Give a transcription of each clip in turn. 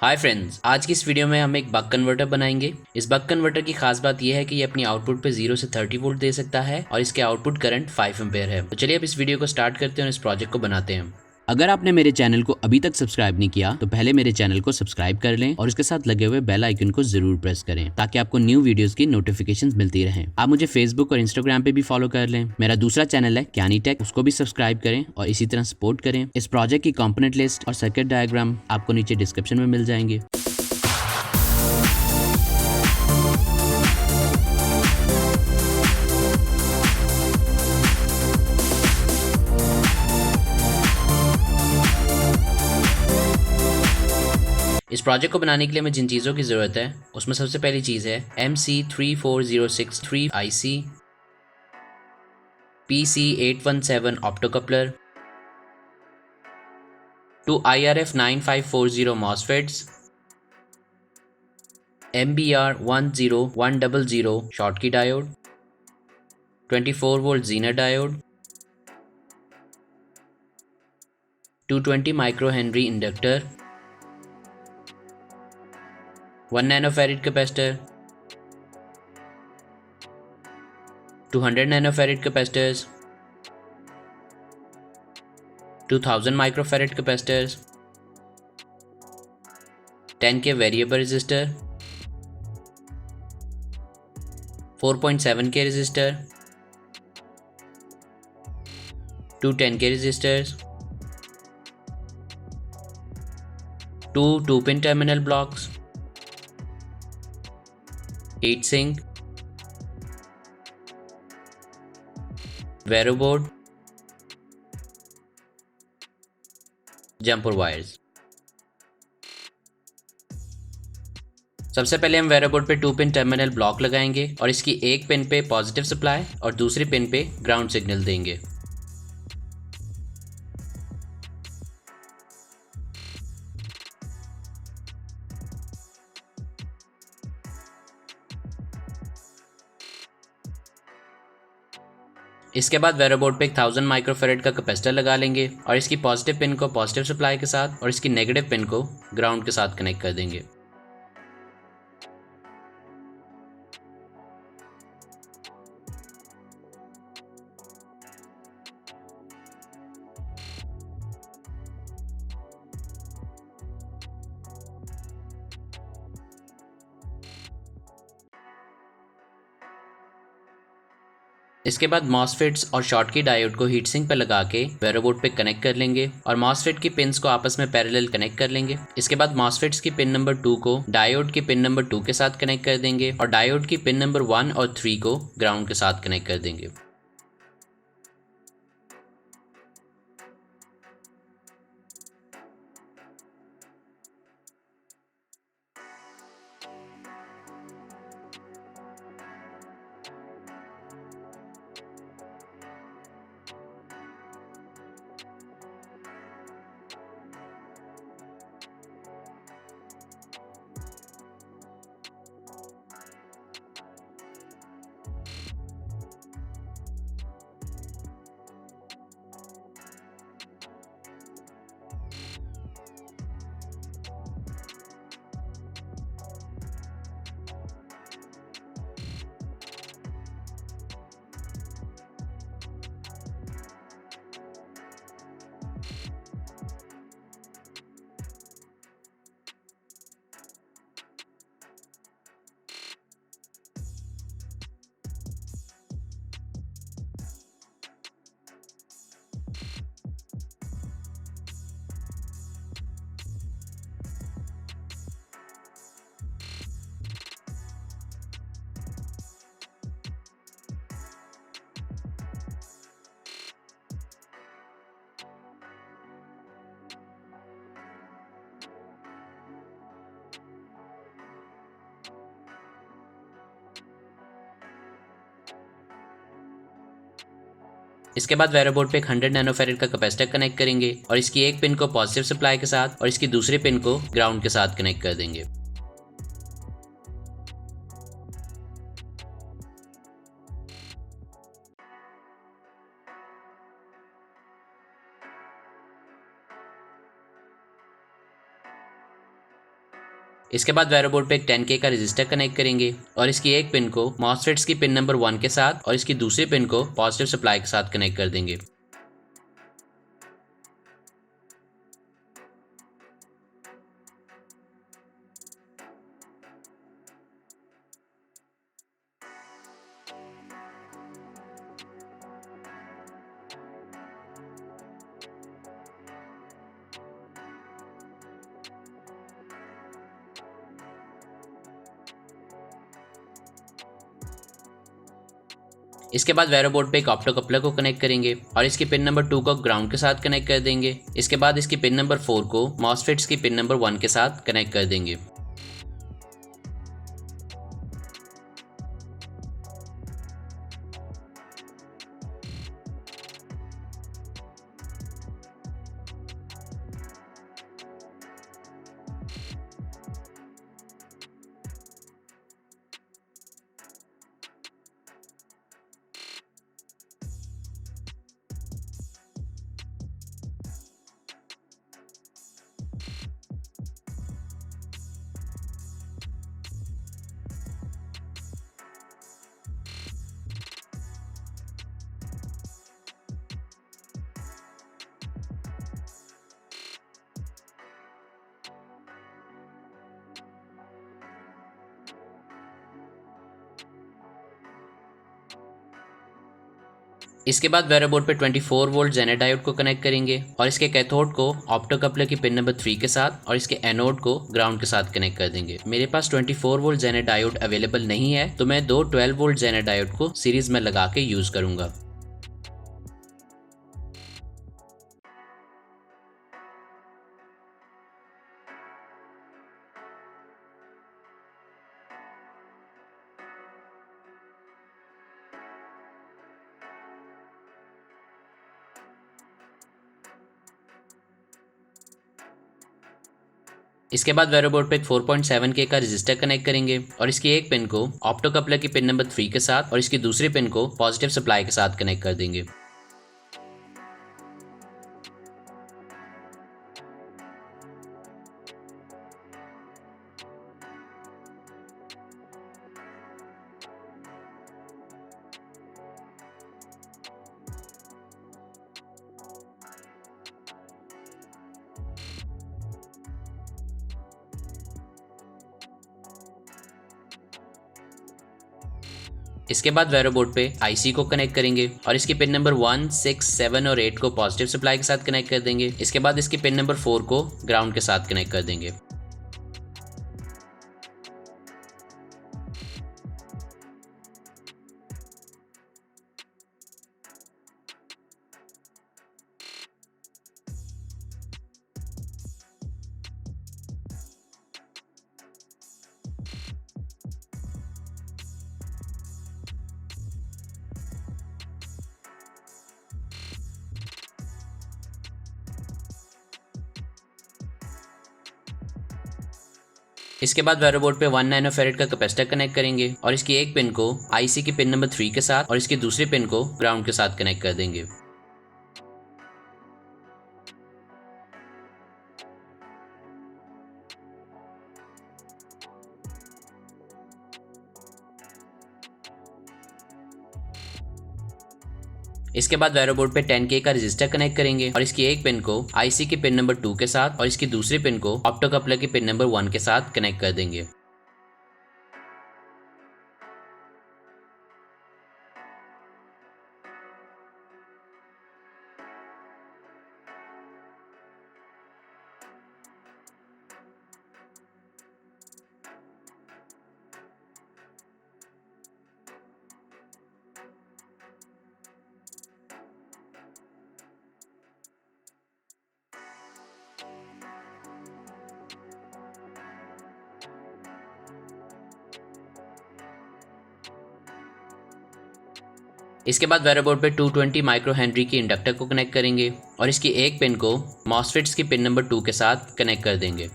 Hi friends, आज की इस वीडियो में हम एक बक कन्वर्टर बनाएंगे। इस बक कन्वर्टर की खास बात यह है कि ये अपनी आउटपुट पे 0 से 30 वोल्ट दे सकता है और इसके आउटपुट करंट 5 एम्पेयर है। तो चलिए अब इस वीडियो को स्टार्ट करते हैं और इस प्रोजेक्ट को बनाते हैं। अगर आपने मेरे चैनल को अभी तक सब्सक्राइब नहीं किया तो पहले मेरे चैनल को सब्सक्राइब कर लें और इसके साथ लगे हुए बेल आइकन को जरूर प्रेस करें ताकि आपको न्यू वीडियोस की नोटिफिकेशंस मिलती रहें। आप मुझे फेसबुक और इंस्टाग्राम पे भी फॉलो कर लें। मेरा दूसरा चैनल है क्यानी टेक, उसको भी सब्सक्राइब करें और इसी तरह सपोर्ट करें। इस प्रोजेक्ट की कंपोनेंट लिस्ट और सर्किट डायग्राम आपको नीचे डिस्क्रिप्शन में मिल जाएंगे। इस प्रोजेक्ट को बनाने के लिए हमें जिन चीज़ों की ज़रूरत है उसमें सबसे पहली चीज़ है MC34063 IC, PC817 optocoupler, 2 IRF9540 MOSFETs, MBR10100 Schottky diode, 24 volt zener diode, 220 micro henry inductor, 1 nanofarad capacitor, 200 nanofarad capacitors, 2000 microfarad capacitors, 10 K variable resistor, 4.7 के रेजिस्टर, 2 10 के रेजिस्टर्स, 2 2-पिन terminal blocks, 8 sink, vero board, jumper wires. सबसे पहले हम वेरो board पे 2-पिन terminal block लगाएंगे और इसकी एक पिन पे पॉजिटिव सप्लाई और दूसरी पिन पे ग्राउंड सिग्नल देंगे। इसके बाद वेरो बोर्ड पे 1000 माइक्रोफैरड का कैपेसिटर लगा लेंगे और इसकी पॉजिटिव पिन को पॉजिटिव सप्लाई के साथ और इसकी नेगेटिव पिन को ग्राउंड के साथ कनेक्ट कर देंगे। इसके बाद मॉसफेट्स और शॉर्टकी डायोड को हीट सिंक पर लगा के वेरो बोर्ड पे कनेक्ट कर लेंगे और मॉसफेट की पिन्स को आपस में पैरेलल कनेक्ट कर लेंगे। इसके बाद मॉसफेट्स की पिन नंबर 2 को डायोड की पिन नंबर 2 के साथ कनेक्ट कर देंगे और डायोड की पिन नंबर 1 और 3 को ग्राउंड के साथ कनेक्ट कर देंगे। इसके बाद वेरो बोर्ड पे एक 100 नैनोफैरड का कैपेसिटर कनेक्ट करेंगे और इसकी एक पिन को पॉजिटिव सप्लाई के साथ और इसकी दूसरी पिन को ग्राउंड के साथ कनेक्ट कर देंगे। इसके बाद वेरो बोर्ड पे एक 10K का रेजिस्टर कनेक्ट करेंगे और इसकी एक पिन को मॉसफेट्स की पिन नंबर 1 के साथ और इसकी दूसरी पिन को पॉजिटिव सप्लाई के साथ कनेक्ट कर देंगे। इसके बाद वेरो बोर्ड पे एक ऑप्टो कपलर को कनेक्ट करेंगे और इसकी पिन नंबर 2 को ग्राउंड के साथ कनेक्ट कर देंगे। इसके बाद इसकी पिन नंबर 4 को मॉसफेट्स की पिन नंबर 1 के साथ कनेक्ट कर देंगे। इसके बाद वेरो बोर्ड पे 24 वोल्ट जेनर डायोड को कनेक्ट करेंगे और इसके कैथोड को ऑप्टो कपलर की पिन नंबर 3 के साथ और इसके एनोड को ग्राउंड के साथ कनेक्ट कर देंगे। मेरे पास 24 वोल्ट जेनर डायोड अवेलेबल नहीं है, तो मैं दो 12 वोल्ट जेनर डायोड को सीरीज में लगा के यूज करूंगा। इसके बाद वेरो बोर्ड पे एक 4.7K का रेजिस्टर कनेक्ट करेंगे और इसकी एक पिन को ऑप्टो कपलर की पिन नंबर 3 के साथ और इसकी दूसरी पिन को पॉजिटिव सप्लाई के साथ कनेक्ट कर देंगे। इसके बाद वेरो बोर्ड पे आईसी को कनेक्ट करेंगे और इसकी पिन नंबर 1, 6, 7 और 8 को पॉजिटिव सप्लाई के साथ कनेक्ट कर देंगे। इसके बाद इसकी पिन नंबर 4 को ग्राउंड के साथ कनेक्ट कर देंगे। इसके बाद वेरो बोर्ड पे 1 नैनोफैरेड का कैपेसिटर कनेक्ट करेंगे और इसकी एक पिन को आईसी की पिन नंबर 3 के साथ और इसकी दूसरी पिन को ग्राउंड के साथ कनेक्ट कर देंगे। इसके बाद वेरो बोर्ड पे 10K का रेजिस्टर कनेक्ट करेंगे और इसकी एक पिन को आईसी की पिन नंबर 2 के साथ और इसकी दूसरी पिन को ऑप्टो कपलर की पिन नंबर 1 के साथ कनेक्ट कर देंगे। इसके बाद वेरो बोर्ड पे 220 माइक्रो हेनरी की इंडक्टर को कनेक्ट करेंगे और इसकी एक पिन को मॉसफेट्स की पिन नंबर 2 के साथ कनेक्ट कर देंगे।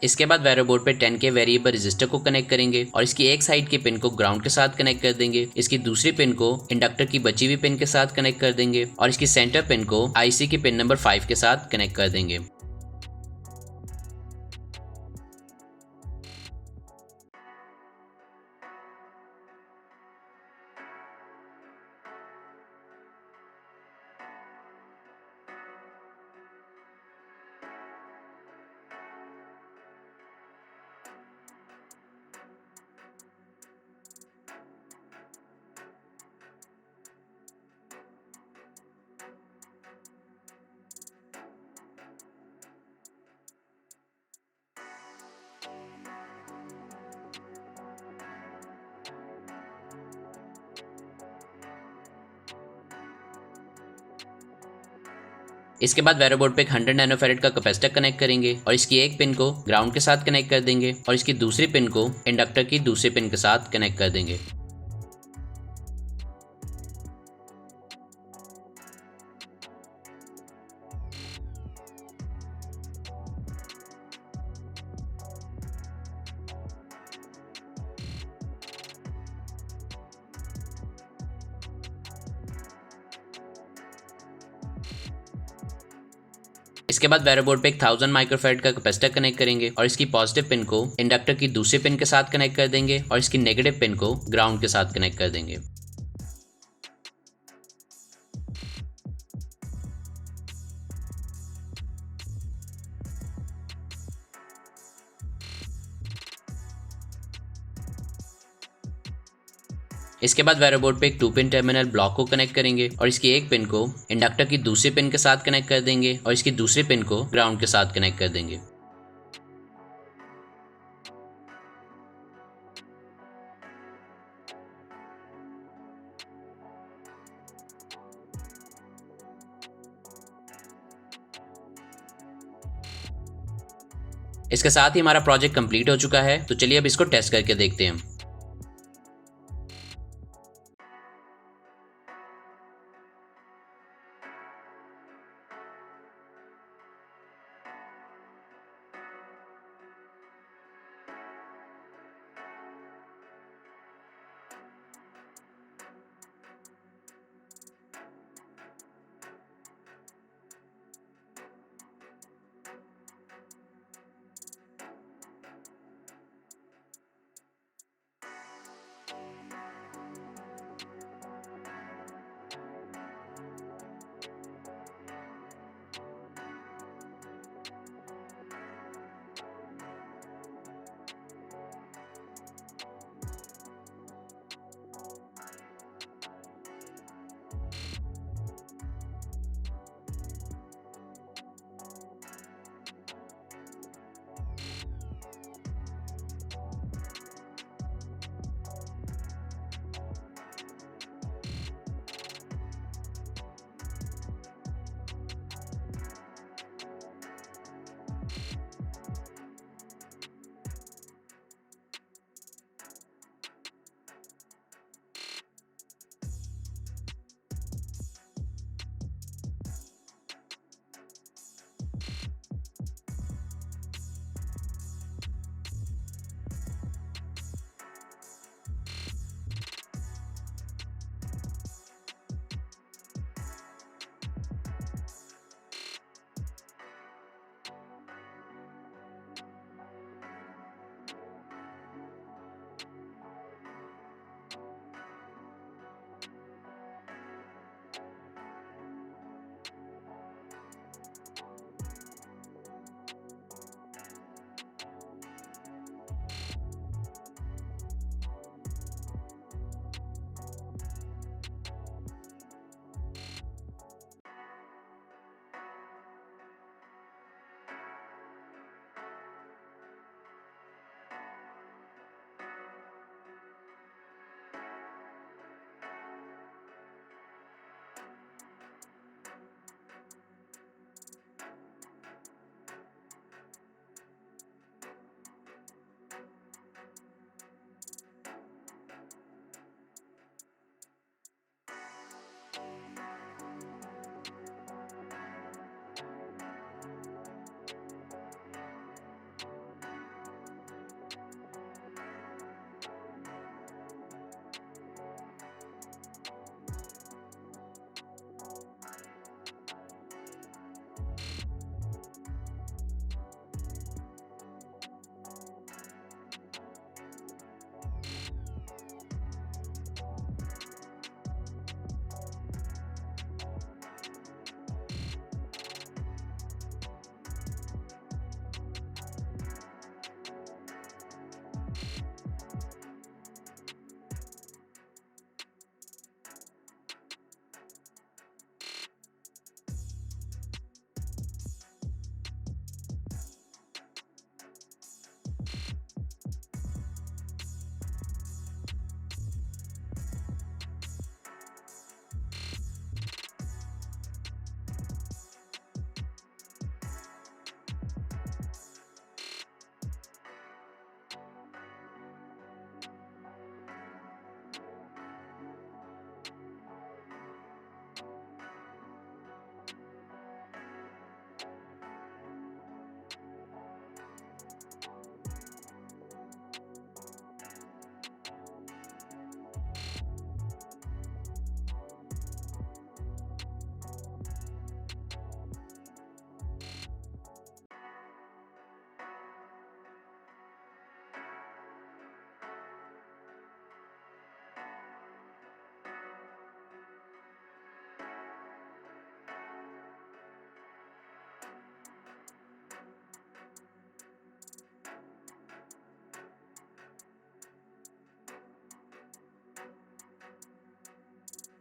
इसके बाद वेरो बोर्ड पे 10 के वेरिएबल रेजिस्टर को कनेक्ट करेंगे और इसकी एक साइड के पिन को ग्राउंड के साथ कनेक्ट कर देंगे। इसकी दूसरी पिन को इंडक्टर की बची हुई पिन के साथ कनेक्ट कर देंगे और इसकी सेंटर पिन को आईसी की पिन नंबर 5 के साथ कनेक्ट कर देंगे। इसके बाद वेरो बोर्ड पे एक 100 नैनोफैरेड का कैपेसिटर कनेक्ट करेंगे और इसकी एक पिन को ग्राउंड के साथ कनेक्ट कर देंगे और इसकी दूसरी पिन को इंडक्टर की दूसरी पिन के साथ कनेक्ट कर देंगे। इसके बाद वेरो बोर्ड पे एक 1000 माइक्रोफैराड का कैपेसिटर कनेक्ट करेंगे और इसकी पॉजिटिव पिन को इंडक्टर की दूसरी पिन के साथ कनेक्ट कर देंगे और इसकी नेगेटिव पिन को ग्राउंड के साथ कनेक्ट कर देंगे। इसके बाद वेरो बोर्ड पे एक 2 पिन टर्मिनल ब्लॉक को कनेक्ट करेंगे और इसकी एक पिन को इंडक्टर की दूसरी पिन के साथ कनेक्ट कर देंगे और इसकी दूसरी पिन को ग्राउंड के साथ कनेक्ट कर देंगे। इसके साथ ही हमारा प्रोजेक्ट कंप्लीट हो चुका है। तो चलिए अब इसको टेस्ट करके देखते हैं।